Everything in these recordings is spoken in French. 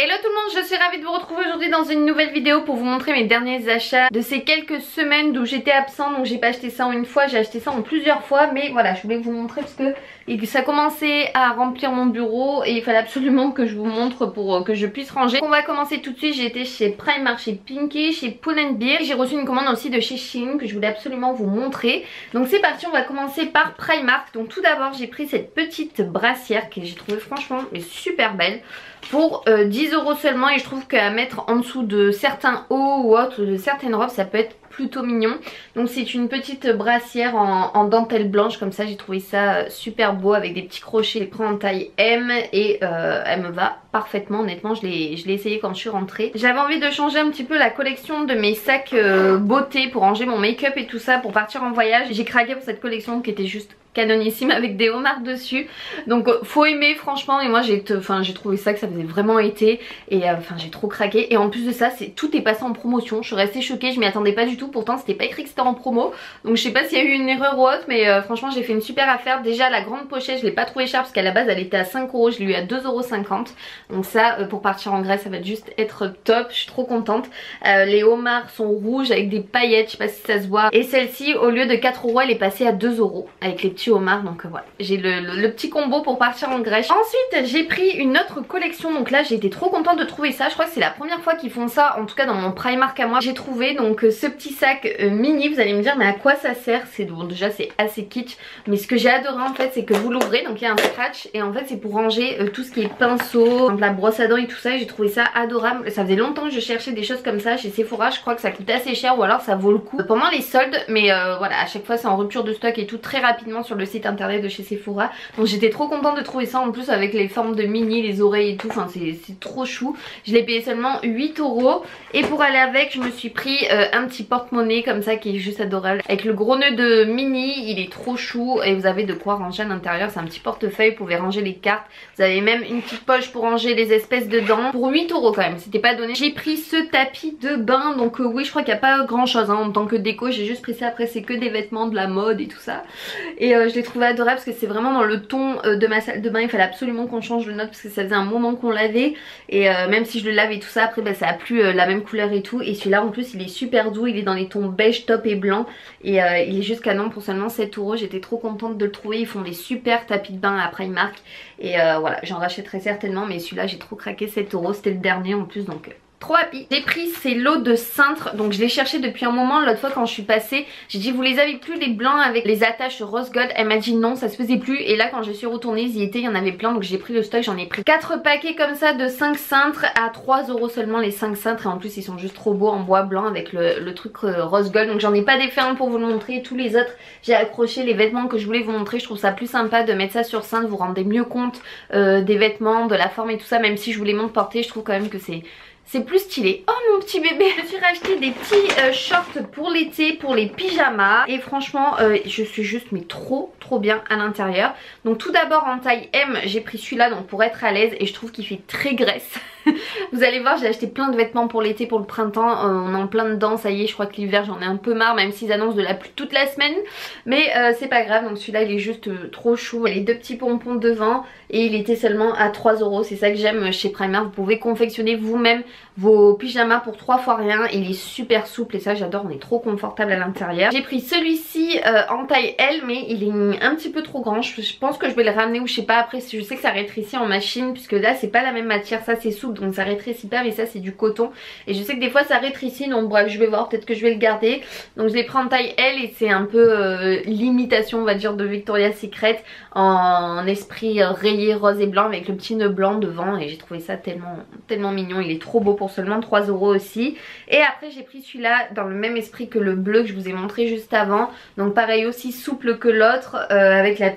Hello tout le monde, je suis ravie de vous retrouver aujourd'hui dans une nouvelle vidéo pour vous montrer mes derniers achats de ces quelques semaines d'où j'étais absente. Donc j'ai pas acheté ça en une fois, j'ai acheté ça en plusieurs fois, mais voilà, je voulais vous montrer parce que ça commençait à remplir mon bureau et il fallait absolument que je vous montre pour que je puisse ranger. On va commencer tout de suite. J'ai été chez Primark, chez Pinky, chez Pull&Bear. J'ai reçu une commande aussi de chez Shein que je voulais absolument vous montrer. Donc c'est parti, on va commencer par Primark. Donc tout d'abord j'ai pris cette petite brassière que j'ai trouvée franchement super belle pour 10 € seulement, et je trouve qu'à mettre en dessous de certains hauts ou autres, de certaines robes, ça peut être plutôt mignon. Donc c'est une petite brassière en dentelle blanche comme ça, j'ai trouvé ça super beau avec des petits crochets. Je l'ai pris en taille M et elle me va parfaitement, honnêtement je l'ai essayé quand je suis rentrée. J'avais envie de changer un petit peu la collection de mes sacs beauté pour ranger mon make-up et tout ça pour partir en voyage. J'ai craqué pour cette collection qui était juste canonissime avec des homards dessus, donc faut aimer franchement. Et moi j'ai trouvé ça que ça faisait vraiment été, et j'ai trop craqué. Et en plus de ça, tout est passé en promotion. Je suis restée choquée, je m'y attendais pas du tout, pourtant c'était pas écrit que c'était en promo, donc je sais pas s'il y a eu une erreur ou autre, mais franchement j'ai fait une super affaire. Déjà la grande pochette je l'ai pas trouvée chère parce qu'à la base elle était à 5 €, je l'ai eu à 2,50 €, donc ça pour partir en Grèce ça va juste être top, je suis trop contente. Les homards sont rouges avec des paillettes, je sais pas si ça se voit, et celle-ci au lieu de 4 € elle est passée à 2 € avec les petits homards. Donc voilà, j'ai le petit combo pour partir en Grèce. Ensuite j'ai pris une autre collection, donc là j'ai été trop contente de trouver ça. Je crois que c'est la première fois qu'ils font ça, en tout cas dans mon Primark à moi. J'ai trouvé donc ce petit sac mini. Vous allez me dire mais à quoi ça sert? C'est bon, déjà c'est assez kitsch, mais ce que j'ai adoré en fait c'est que vous l'ouvrez, donc il y a un scratch, et en fait c'est pour ranger tout ce qui est pinceau, la brosse à dents et tout ça. J'ai trouvé ça adorable. Ça faisait longtemps que je cherchais des choses comme ça chez Sephora. Je crois que ça coûte assez cher ou alors ça vaut le coup pendant les soldes, mais voilà, à chaque fois c'est en rupture de stock et tout très rapidement sur le site internet de chez Sephora. Donc j'étais trop contente de trouver ça, en plus avec les formes de mini, les oreilles et tout, enfin c'est trop chou. Je l'ai payé seulement 8 €. Et pour aller avec je me suis pris un petit porte-monnaie comme ça qui est juste adorable, avec le gros nœud de mini, il est trop chou et vous avez de quoi ranger à l'intérieur. C'est un petit portefeuille, vous pouvez ranger les cartes, vous avez même une petite poche pour ranger les espèces dedans, pour 8 € quand même, c'était pas donné. J'ai pris ce tapis de bain, donc oui je crois qu'il n'y a pas grand chose en tant que déco, j'ai juste pris ça. Après c'est que des vêtements, de la mode et tout ça, et je l'ai trouvé adorable parce que c'est vraiment dans le ton de ma salle de bain. Il fallait absolument qu'on change le nôtre parce que ça faisait un moment qu'on l'avait, et même si je le lave et tout ça après ça a plus la même couleur et tout. Et celui-là en plus il est super doux, il est dans les tons beige, taupe et blanc, et il est juste canon pour seulement 7 €. J'étais trop contente de le trouver. Ils font des super tapis de bain à Primark, et voilà j'en rachèterai certainement, mais celui-là j'ai trop craqué. 7 €, c'était le dernier en plus, donc trop happy. J'ai pris ces lots de cintres, donc je les cherchais depuis un moment. L'autre fois quand je suis passée, j'ai dit vous les avez plus les blancs avec les attaches rose gold? Elle m'a dit non, ça se faisait plus. Et là quand je suis retournée, ils y étaient, il y en avait plein, donc j'ai pris le stock. J'en ai pris 4 paquets comme ça de 5 cintres à 3 € seulement les 5 cintres, et en plus ils sont juste trop beaux en bois blanc avec le truc rose gold. Donc j'en ai pas défait un pour vous le montrer, tous les autres j'ai accroché les vêtements que je voulais vous montrer. Je trouve ça plus sympa de mettre ça sur cintre, vous rendez mieux compte des vêtements, de la forme et tout ça. Même si je vous les montre porter, je trouve quand même que c'est plus stylé. Oh mon petit bébé, je me suis racheté des petits shorts pour l'été, pour les pyjamas, et franchement je suis juste mais trop bien à l'intérieur. Donc tout d'abord en taille M j'ai pris celui-là, donc pour être à l'aise, et je trouve qu'il fait très graisse. Vous allez voir, j'ai acheté plein de vêtements pour l'été, pour le printemps, on est en plein dedans, ça y est. Je crois que l'hiver j'en ai un peu marre, même s'ils annoncent de la pluie toute la semaine, mais c'est pas grave. Donc celui-là il est juste trop chou, les deux petits pompons devant, et il était seulement à 3 €. C'est ça que j'aime chez Primark, vous pouvez confectionner vous-même vos pyjamas pour 3 fois rien. Il est super souple et ça j'adore, on est trop confortable à l'intérieur. J'ai pris celui-ci en taille L, mais il est un petit peu trop grand. Je pense que je vais le ramener, ou je sais pas. Après je sais que ça rétrécit en machine, puisque là c'est pas la même matière, ça c'est souple donc ça rétrécit pas, mais ça c'est du coton, et je sais que des fois ça rétrécit, donc bref je vais voir, peut-être que je vais le garder. Donc je l'ai pris en taille L, et c'est un peu l'imitation on va dire de Victoria's Secret, en esprit rayé rose et blanc avec le petit nœud blanc devant, et j'ai trouvé ça tellement mignon. Il est trop beau pour seulement 3 € aussi. Et après j'ai pris celui-là dans le même esprit que le bleu que je vous ai montré juste avant, donc pareil aussi souple que l'autre, avec les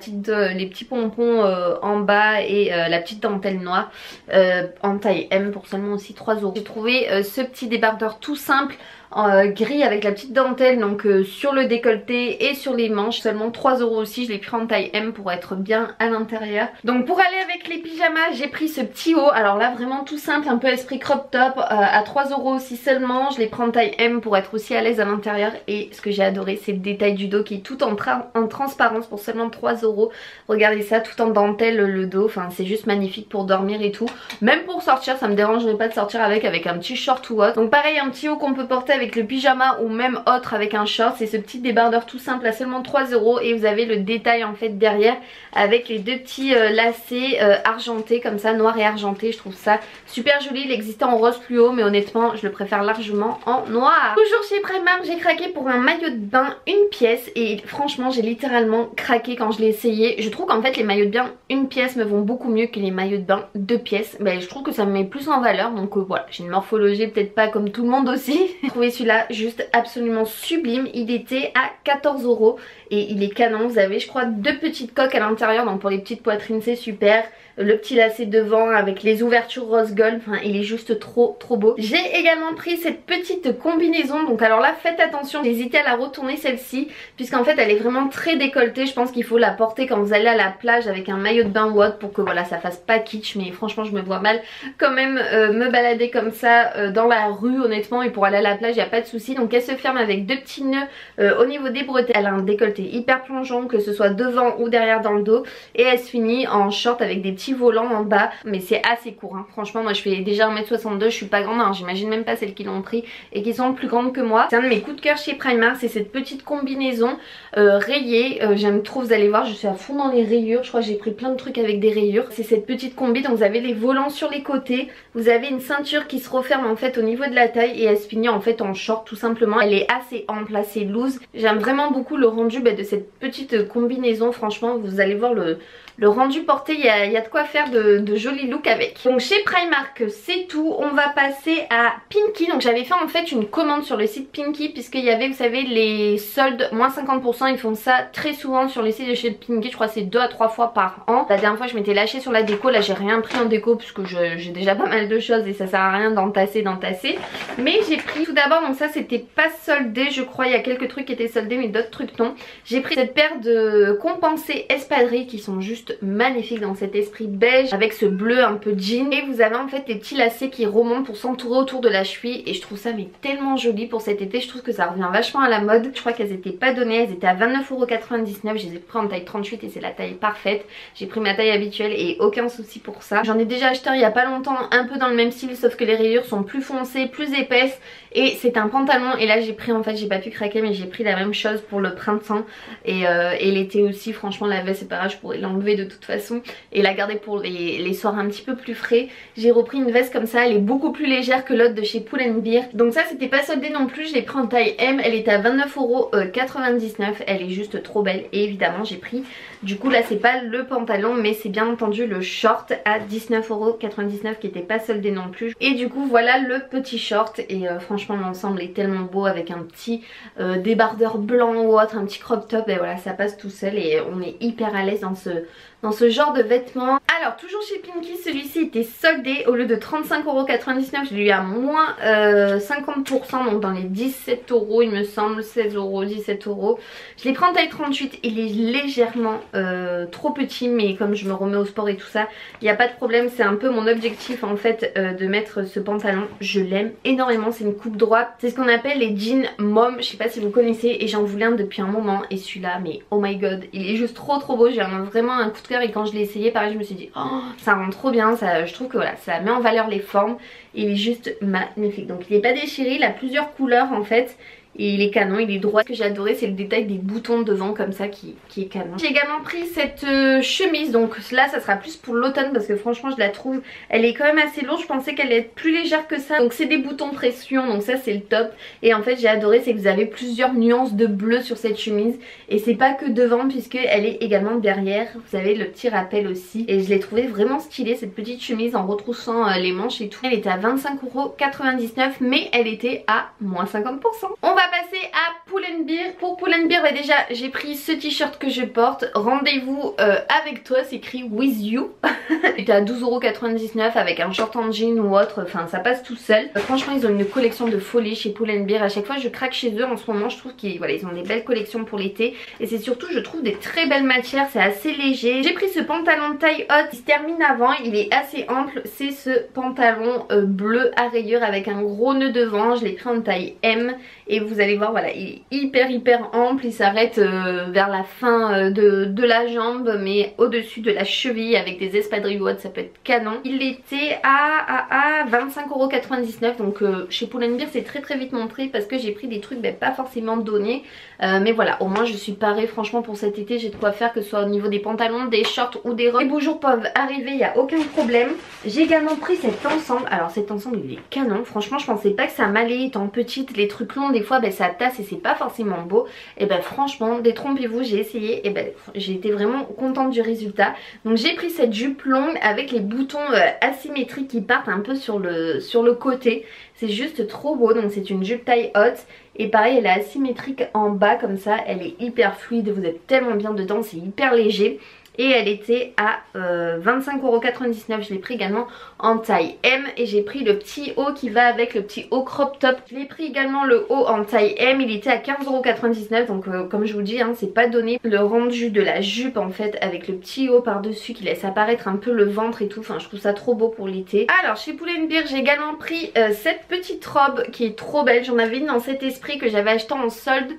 petits pompons en bas et la petite dentelle noire, en taille M pour seulement aussi 3 €. J'ai trouvé ce petit débardeur tout simple gris avec la petite dentelle, donc sur le décolleté et sur les manches. Seulement 3 € aussi, je l'ai pris en taille M pour être bien à l'intérieur. Donc pour aller avec les pyjamas, j'ai pris ce petit haut. Alors là vraiment tout simple, un peu esprit crop top, à 3 € aussi seulement. Je l'ai pris en taille M pour être aussi à l'aise à l'intérieur. Et ce que j'ai adoré, c'est le détail du dos qui est tout en transparence pour seulement 3 €. Regardez ça, tout en dentelle le dos, enfin c'est juste magnifique pour dormir et tout. Même pour sortir, ça me dérangerait pas de sortir avec un petit short ou autre. Donc pareil, un petit haut qu'on peut porter avec le pyjama ou même autre avec un short. C'est ce petit débardeur tout simple à seulement 3 € et vous avez le détail en fait derrière avec les deux petits lacets argentés comme ça, noir et argenté. Je trouve ça super joli. Il existait en rose plus haut mais honnêtement je le préfère largement en noir. Toujours chez Primark, j'ai craqué pour un maillot de bain une pièce et franchement j'ai littéralement craqué quand je l'ai essayé. Je trouve qu'en fait les maillots de bain une pièce me vont beaucoup mieux que les maillots de bain deux pièces. Ben, je trouve que ça me met plus en valeur, donc voilà, j'ai une morphologie peut-être pas comme tout le monde aussi. J'ai trouvé celui-là juste absolument sublime. Il était à 14 € et il est canon. Vous avez je crois deux petites coques à l'intérieur, donc pour les petites poitrines c'est super. Le petit lacet devant avec les ouvertures rose gold, enfin il est juste trop beau. J'ai également pris cette petite combinaison, donc alors là faites attention, j'ai hésité à la retourner celle-ci puisqu'en fait elle est vraiment très décolletée. Je pense qu'il faut la porter quand vous allez à la plage avec un maillot de bain ou autre pour que voilà ça fasse pas kitsch, mais franchement je me vois mal quand même me balader comme ça dans la rue honnêtement, et pour aller à la plage il n'y a pas de souci. Donc elle se ferme avec deux petits nœuds au niveau des bretelles. Elle a un décolleté hyper plongeant que ce soit devant ou derrière dans le dos, et elle se finit en short avec des petits volants en bas, mais c'est assez court hein. Franchement moi je fais déjà 1m62, je suis pas grande hein. J'imagine même pas celles qui l'ont pris et qui sont plus grandes que moi. C'est un de mes coups de cœur chez Primark, c'est cette petite combinaison rayée. J'aime trop, vous allez voir je suis à fond dans les rayures, je crois que j'ai pris plein de trucs avec des rayures. C'est cette petite combi, donc vous avez les volants sur les côtés, vous avez une ceinture qui se referme en fait au niveau de la taille et elle se finit en fait en short tout simplement. Elle est assez ample, assez loose. J'aime vraiment beaucoup le rendu de cette petite combinaison, franchement vous allez voir le rendu porté, il y a de quoi faire de jolis looks avec. Donc chez Primark c'est tout. On va passer à Pinky. Donc j'avais fait en fait une commande sur le site Pinky puisqu'il y avait, vous savez, les soldes moins 50%. Ils font ça très souvent sur les sites de chez Pinky. Je crois que c'est 2 à 3 fois par an. La dernière fois je m'étais lâchée sur la déco. Là j'ai rien pris en déco puisque j'ai déjà pas mal de choses et ça sert à rien d'entasser. Mais j'ai pris tout d'abord, donc ça c'était pas soldé je crois. Il y a quelques trucs qui étaient soldés mais d'autres trucs non. J'ai pris cette paire de compensés espadrilles qui sont juste magnifique dans cet esprit beige avec ce bleu un peu jean, et vous avez en fait des petits lacets qui remontent pour s'entourer autour de la cheville et je trouve ça mais tellement joli pour cet été. Je trouve que ça revient vachement à la mode. Je crois qu'elles étaient pas données, elles étaient à 29,99 €. Je les ai pris en taille 38 et c'est la taille parfaite. J'ai pris ma taille habituelle et aucun souci pour ça. J'en ai déjà acheté il y a pas longtemps un peu dans le même style, sauf que les rayures sont plus foncées, plus épaisses, et c'est un pantalon. Et là j'ai pris, en fait j'ai pas pu craquer mais j'ai pris la même chose pour le printemps et l'été aussi. Franchement la veste c'est pareil, je pourrais l'enlever de toute façon et la garder pour les soirs un petit peu plus frais. J'ai repris une veste comme ça, elle est beaucoup plus légère que l'autre de chez Pull & Bear. Donc ça c'était pas soldé non plus, je l'ai pris en taille M, elle était à 29,99 €. Elle est juste trop belle et évidemment j'ai pris, du coup là c'est pas le pantalon mais c'est bien entendu le short à 19,99 € qui était pas soldé non plus. Et du coup voilà le petit short et franchement l'ensemble est tellement beau avec un petit débardeur blanc ou autre, un petit crop top, et voilà ça passe tout seul et on est hyper à l'aise dans ce genre de vêtements. Alors toujours chez Pinky, celui-ci était soldé. Au lieu de 35,99 €, je l'ai eu à moins 50%, donc dans les 17 € il me semble, 16 €, 17 €. Je l'ai pris en taille 38, il est légèrement trop petit, mais comme je me remets au sport et tout ça, il n'y a pas de problème. C'est un peu mon objectif en fait de mettre ce pantalon. Je l'aime énormément, c'est une coupe droite. C'est ce qu'on appelle les jeans mom, je sais pas si vous connaissez, et j'en voulais un depuis un moment. Et celui-là, mais oh my god, il est juste trop beau. J'ai vraiment un coup de cœur et quand je l'ai essayé pareil je me suis dit oh ça rend trop bien, je trouve que voilà ça met en valeur les formes et il est juste magnifique. Donc il n'est pas déchiré, il a plusieurs couleurs en fait et il est canon, il est droit. Ce que j'ai adoré c'est le détail des boutons devant comme ça qui est canon. J'ai également pris cette chemise, donc là ça sera plus pour l'automne parce que franchement je la trouve, elle est quand même assez lourde. Je pensais qu'elle allait être plus légère que ça. Donc c'est des boutons pression, donc ça c'est le top. Et en fait j'ai adoré, c'est que vous avez plusieurs nuances de bleu sur cette chemise et c'est pas que devant puisque elle est également derrière. Vous avez le petit rappel aussi et je l'ai trouvé vraiment stylée cette petite chemise en retroussant les manches et tout. Elle était à 25,99 € mais elle était à moins 50%. On va va passer à Pull&Bear. Pour Pull&Bear, bah déjà j'ai pris ce t-shirt que je porte. Rendez-vous avec toi, c'est écrit with you. C'était à 12,99€ avec un short en jean ou autre, enfin ça passe tout seul. Franchement ils ont une collection de folie chez Pull&Bear. À chaque fois je craque chez eux en ce moment. Je trouve qu'ils voilà, ils ont des belles collections pour l'été. Et c'est surtout je trouve des très belles matières, c'est assez léger. J'ai pris ce pantalon de taille haute, il se termine avant, il est assez ample. C'est ce pantalon bleu à rayures avec un gros nœud devant. Je l'ai pris en taille M. Et vous allez voir, voilà, il est hyper ample. Il s'arrête vers la fin de la jambe, mais au-dessus de la cheville avec des espadrilles hautes, ça peut être canon. Il était à 25,99€. Donc chez Pull&Bear c'est très vite montré parce que j'ai pris des trucs pas forcément donnés. Mais voilà, au moins je suis parée franchement pour cet été. J'ai de quoi faire, que ce soit au niveau des pantalons, des shorts ou des robes. Les beaux jours peuvent arriver, il n'y a aucun problème. J'ai également pris cet ensemble. Alors cet ensemble il est canon. Franchement je pensais pas que ça m'allait étant petite. Les trucs longs des fois ça tasse et c'est pas forcément beau. Et franchement détrompez-vous, j'ai essayé et j'ai été vraiment contente du résultat. Donc j'ai pris cette jupe longue avec les boutons asymétriques qui partent un peu sur le côté. C'est juste trop beau. Donc c'est une jupe taille haute. Et pareil elle est asymétrique en bas comme ça. Elle est hyper fluide, vous êtes tellement bien dedans, c'est hyper léger. Et elle était à 25,99€. Je l'ai pris également en taille M. Et j'ai pris le petit haut qui va avec le petit haut crop top. Je l'ai pris également le haut en taille M. Il était à 15,99€. Donc comme je vous dis, c'est pas donné. Le rendu de la jupe en fait avec le petit haut par dessus qui laisse apparaître un peu le ventre et tout. Enfin je trouve ça trop beau pour l'été. Alors chez Pull&Bear j'ai également pris cette petite robe qui est trop belle. J'en avais une dans cet esprit que j'avais acheté en solde.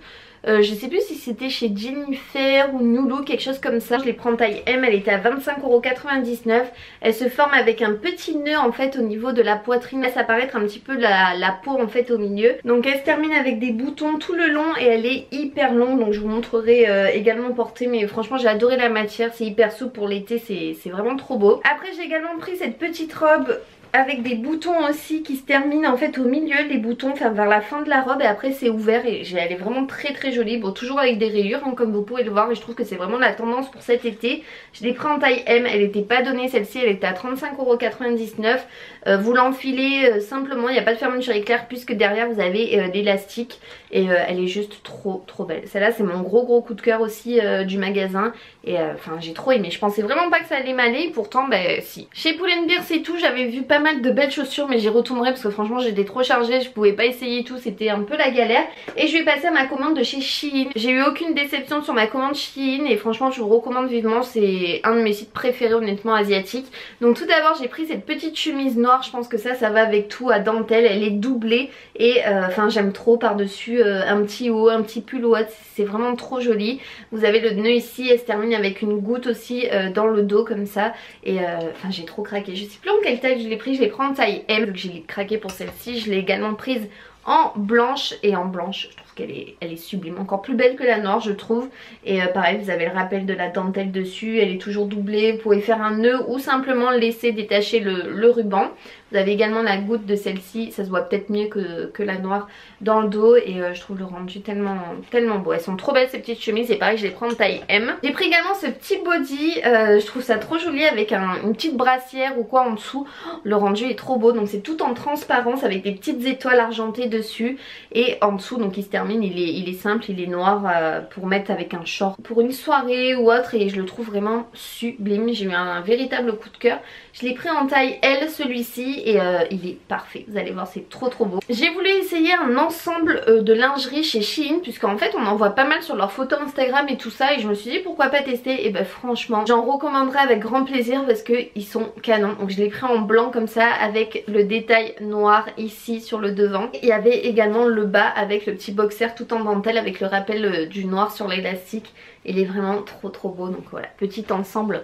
Je sais plus si c'était chez Jennifer ou New Look, quelque chose comme ça. Je les prends en taille M, elle était à 25,99€. Elle se forme avec un petit nœud en fait au niveau de la poitrine. Laisse apparaître un petit peu la peau en fait au milieu. Donc elle se termine avec des boutons tout le long et elle est hyper longue. Donc je vous montrerai également portée. Mais franchement j'ai adoré la matière, c'est hyper souple pour l'été, c'est vraiment trop beau. Après j'ai également pris cette petite robe avec des boutons aussi qui se terminent en fait au milieu, les boutons enfin vers la fin de la robe et après c'est ouvert et elle est vraiment très jolie. Bon toujours avec des rayures comme vous pouvez le voir et je trouve que c'est vraiment la tendance pour cet été. Je l'ai pris en taille M, elle n'était pas donnée celle-ci, elle était à 35,99€. Vous l'enfilez simplement, il n'y a pas de fermeture éclair puisque derrière vous avez l'élastique et elle est juste trop belle. Celle-là c'est mon gros coup de cœur aussi du magasin et enfin j'ai trop aimé. Je pensais vraiment pas que ça allait m'aller, pourtant si. Chez Pull&Bear c'est tout, j'avais vu pas mal de belles chaussures mais j'y retournerai parce que franchement j'étais trop chargée, je pouvais pas essayer tout, c'était un peu la galère. Et je vais passer à ma commande de chez Shein. J'ai eu aucune déception sur ma commande Shein et franchement je vous recommande vivement, c'est un de mes sites préférés honnêtement asiatiques. Donc tout d'abord j'ai pris cette petite chemise noire, je pense que ça va avec tout à dentelle, elle est doublée et enfin j'aime trop par dessus un petit haut, un petit pull haut, c'est vraiment trop joli. Vous avez le nœud ici, elle se termine avec une goutte aussi dans le dos comme ça et enfin j'ai trop craqué. Je sais plus en quelle taille je l'ai pris, je l'ai pris en taille M vu que j'ai craqué pour celle-ci. Je l'ai également prise en blanche et en blanche je trouve qu'elle est sublime, encore plus belle que la noire je trouve. Et pareil vous avez le rappel de la dentelle dessus, elle est toujours doublée, vous pouvez faire un nœud ou simplement laisser détacher le ruban. Vous avez également la goutte de celle-ci, ça se voit peut-être mieux que la noire dans le dos et je trouve le rendu tellement beau. Elles sont trop belles ces petites chemises et pareil je les prends en taille M. J'ai pris également ce petit body, je trouve ça trop joli avec une petite brassière ou quoi en dessous. Le rendu est trop beau, donc c'est tout en transparence avec des petites étoiles argentées dessus et en dessous donc il se termine, il est simple, il est noir pour mettre avec un short pour une soirée ou autre et je le trouve vraiment sublime. J'ai eu un véritable coup de cœur. Je l'ai pris en taille L celui-ci et il est parfait, vous allez voir c'est trop beau. J'ai voulu essayer un ensemble de lingerie chez Shein puisqu'en fait on en voit pas mal sur leurs photos Instagram et tout ça et je me suis dit pourquoi pas tester. Et franchement j'en recommanderais avec grand plaisir parce qu'ils sont canons. Donc je l'ai pris en blanc comme ça avec le détail noir ici sur le devant. Il y avait également le bas avec le petit boxer tout en dentelle avec le rappel du noir sur l'élastique. Il est vraiment trop beau, donc voilà, petit ensemble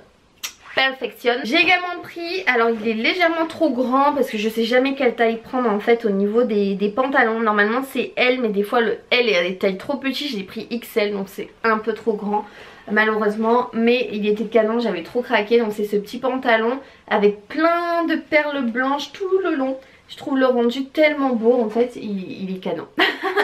perfectionne. J'ai également pris, alors il est légèrement trop grand parce que je sais jamais quelle taille prendre en fait au niveau des pantalons. Normalement c'est L mais des fois le L est à des tailles trop petites, j'ai pris XL donc c'est un peu trop grand malheureusement, mais il était canon, j'avais trop craqué. Donc c'est ce petit pantalon avec plein de perles blanches tout le long. Je trouve le rendu tellement beau en fait, il est canon.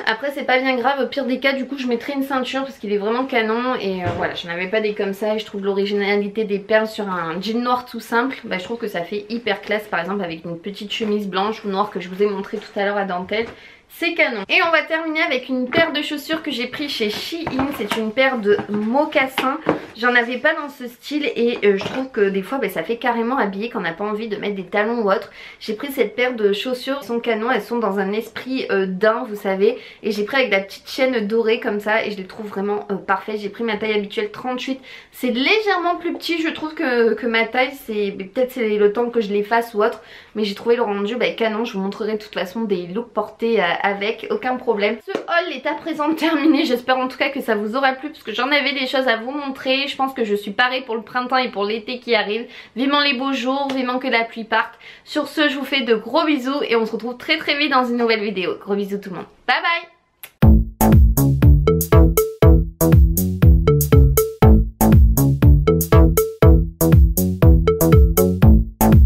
Après c'est pas bien grave, au pire des cas du coup je mettrai une ceinture parce qu'il est vraiment canon. Et voilà, je n'avais pas des comme ça et je trouve l'originalité des perles sur un jean noir tout simple, je trouve que ça fait hyper classe par exemple avec une petite chemise blanche ou noire que je vous ai montré tout à l'heure à dentelle. c'est canon. Et on va terminer avec une paire de chaussures que j'ai pris chez Shein. C'est une paire de mocassins. J'en avais pas dans ce style et je trouve que des fois ça fait carrément habillé quand on n'a pas envie de mettre des talons ou autre. J'ai pris cette paire de chaussures, elles sont canon, elles sont dans un esprit daim vous savez. Et j'ai pris avec la petite chaîne dorée comme ça et je les trouve vraiment parfaites. J'ai pris ma taille habituelle 38. C'est légèrement plus petit je trouve que ma taille. Peut-être c'est le temps que je les fasse ou autre. Mais j'ai trouvé le rendu canon. Je vous montrerai de toute façon des looks portés avec, aucun problème. Ce haul est à présent terminé. J'espère en tout cas que ça vous aura plu parce que j'en avais des choses à vous montrer. Je pense que je suis parée pour le printemps et pour l'été qui arrive. Vivement les beaux jours, vivement que la pluie parte. Sur ce, je vous fais de gros bisous et on se retrouve très vite dans une nouvelle vidéo. Gros bisous tout le monde. Bye bye.